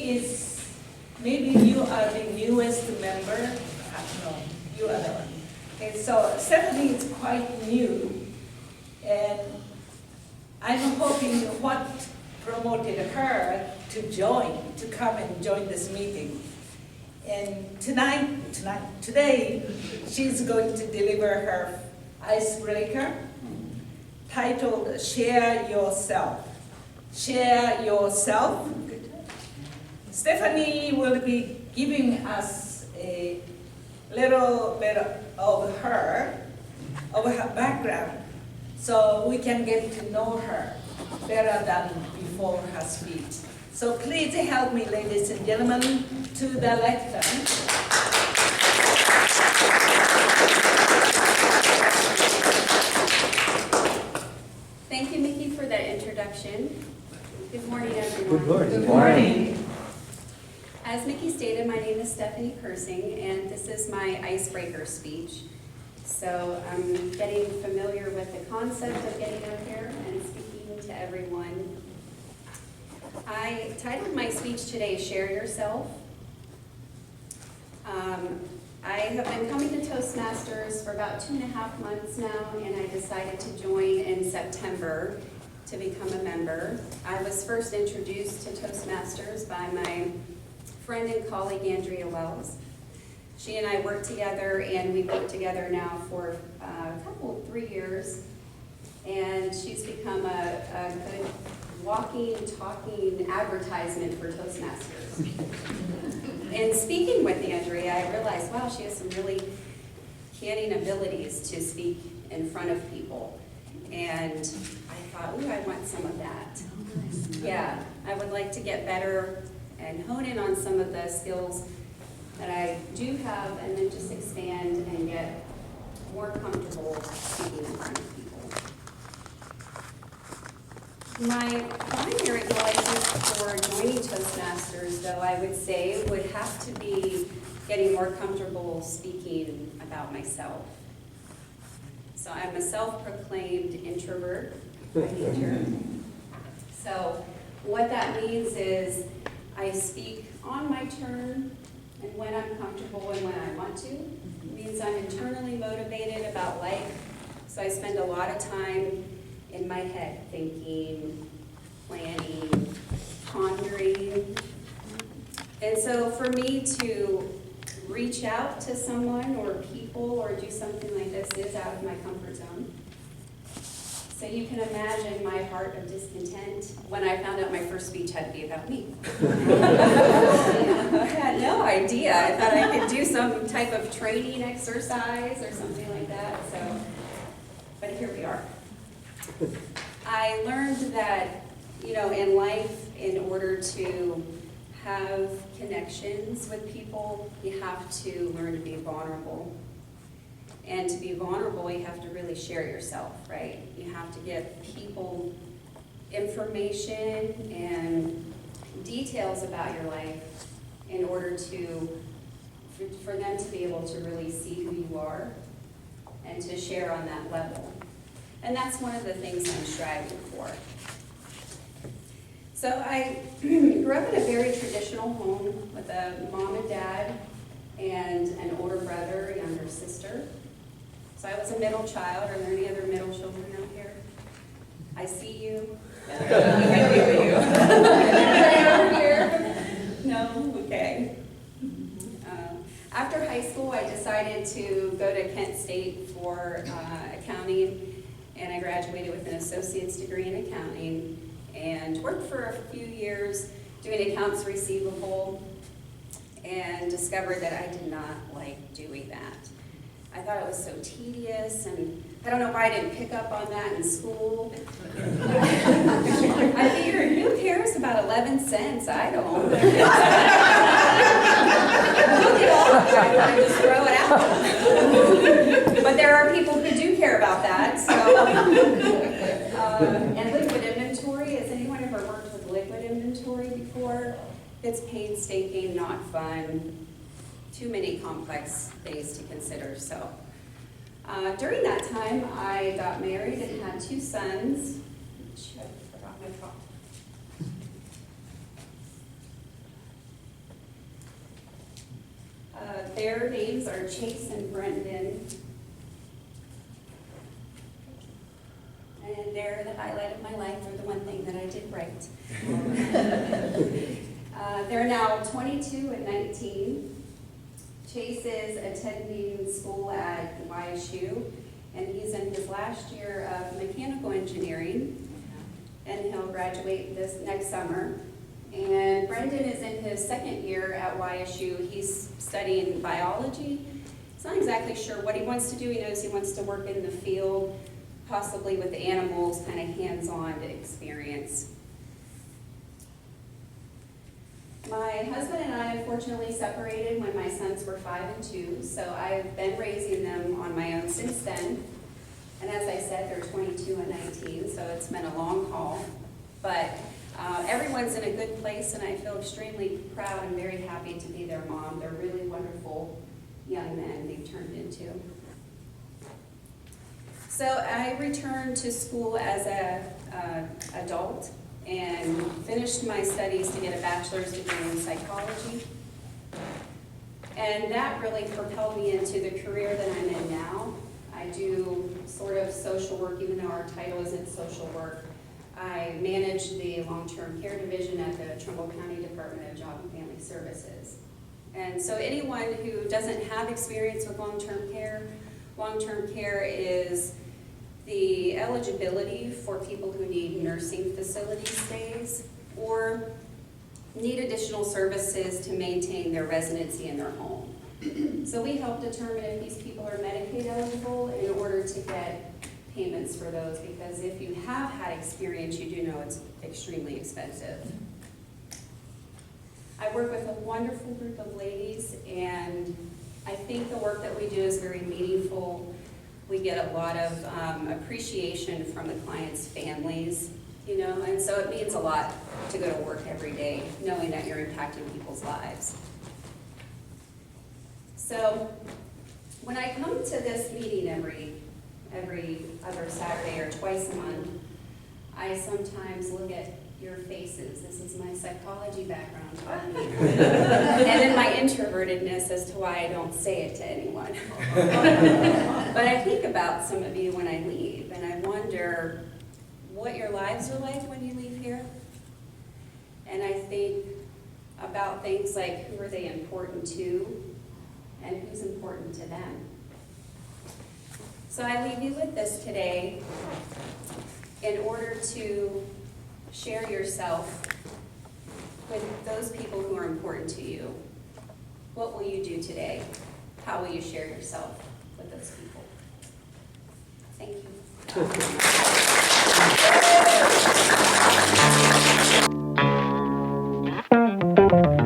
is, maybe you are the newest member. No, you are the one. Okay, so Stephanie is quite new, and I'm hoping what promoted her to come and join this meeting. And today, she's going to deliver her icebreaker titled Share Yourself. Share Yourself. Stephanie will be giving us a little bit of her background, so we can get to know her better than before her speech. So please help me, ladies and gentlemen, to the lectern. Thank you, Mickey, for that introduction. Good morning, everyone. Good morning. Good morning. As Mickey stated, my name is Stephanie Persing, and this is my icebreaker speech. So I'm getting familiar with the concept of getting up here and speaking to everyone. I titled my speech today, Share Yourself. I have been coming to Toastmasters for about 2.5 months now, and I decided to join in September to become a member. I was first introduced to Toastmasters by my friend and colleague Andrea Wells. She and I work together, and we've worked together now for 3 years, and she's become a good walking, talking advertisement for Toastmasters. And speaking with Andrea, I realized, wow, she has some really canny abilities to speak in front of people. And I thought, ooh, I want some of that. Yeah, I would like to get better and hone in on some of the skills that I do have, and then just expand and get more comfortable speaking in front of people. My primary goal, I think, for joining Toastmasters, though, I would say, would have to be getting more comfortable speaking about myself. So I'm a self-proclaimed introvert by nature. So what that means is I speak on my turn and when I'm comfortable and when I want to. It means I'm internally motivated about life. So I spend a lot of time in my head thinking, planning, pondering. And so for me to reach out to someone or people or do something like this is out of my comfort zone. So you can imagine my heart of discontent when I found out my first speech had to be about me. I had no idea. I thought I could do some type of training exercise or something like that. So, but here we are. I learned that, in life, in order to have connections with people, you have to learn to be vulnerable. And to be vulnerable, you have to really share yourself, right? You have to give people information and details about your life in order for them to be able to really see who you are and to share on that level. And that's one of the things I'm striving for. So I grew up in a very traditional home with a mom and dad and an older brother, a younger sister. So I was a middle child. Are there any other middle children out here? I see you. Anybody over here? No? Okay. After high school, I decided to go to Kent State for accounting, and I graduated with an associate's degree in accounting and worked for a few years doing accounts receivable and discovered that I did not like doing that. I thought it was so tedious, and I don't know why I didn't pick up on that in school. I figured, who cares about 11 cents? I don't. Look it up and just throw it out. But there are people who do care about that. So, and liquid inventory, has anyone ever worked with liquid inventory before? It's painstaking, not fun. Too many complex things to consider. So during that time, I got married and had 2 sons. I forgot my prop. Their names are Chase and Brendan. And they're the highlight of my life. They're the one thing that I did right. They're now 22 and 19. Chase is attending school at YSU, and he's in his last year of mechanical engineering, and he'll graduate this next summer. And Brendan is in his second year at YSU. He's studying biology. He's not exactly sure what he wants to do. He knows he wants to work in the field, possibly with animals, kind of hands-on experience. My husband and I unfortunately separated when my sons were 5 and 2, so I've been raising them on my own since then. And as I said, they're 22 and 19, so it's been a long haul. But everyone's in a good place, and I feel extremely proud and very happy to be their mom. They're really wonderful young men they've turned into. So I returned to school as an adult and finished my studies to get a bachelor's degree in psychology. And that really propelled me into the career that I'm in now. I do sort of social work, even though our title isn't social work. I manage the long-term care division at the Trumbull County Department of Job and Family Services. And so anyone who doesn't have experience with long-term care is the eligibility for people who need nursing facility stays or need additional services to maintain their residency in their home. So we help determine if these people are Medicaid eligible in order to get payments for those, because if you have had experience, you do know it's extremely expensive. I work with a wonderful group of ladies, and I think the work that we do is very meaningful. We get a lot of appreciation from the clients' families, and so it means a lot to go to work every day, knowing that you're impacting people's lives. So when I come to this meeting every other Saturday or twice a month, I sometimes look at your faces. This is my psychology background talking. And then my introvertedness as to why I don't say it to anyone. But I think about some of you when I leave, and I wonder what your lives are like when you leave here. And I think about things like, who are they important to, and who's important to them. So I leave you with this today. In order to share yourself with those people who are important to you, what will you do today? How will you share yourself with those people? Thank you.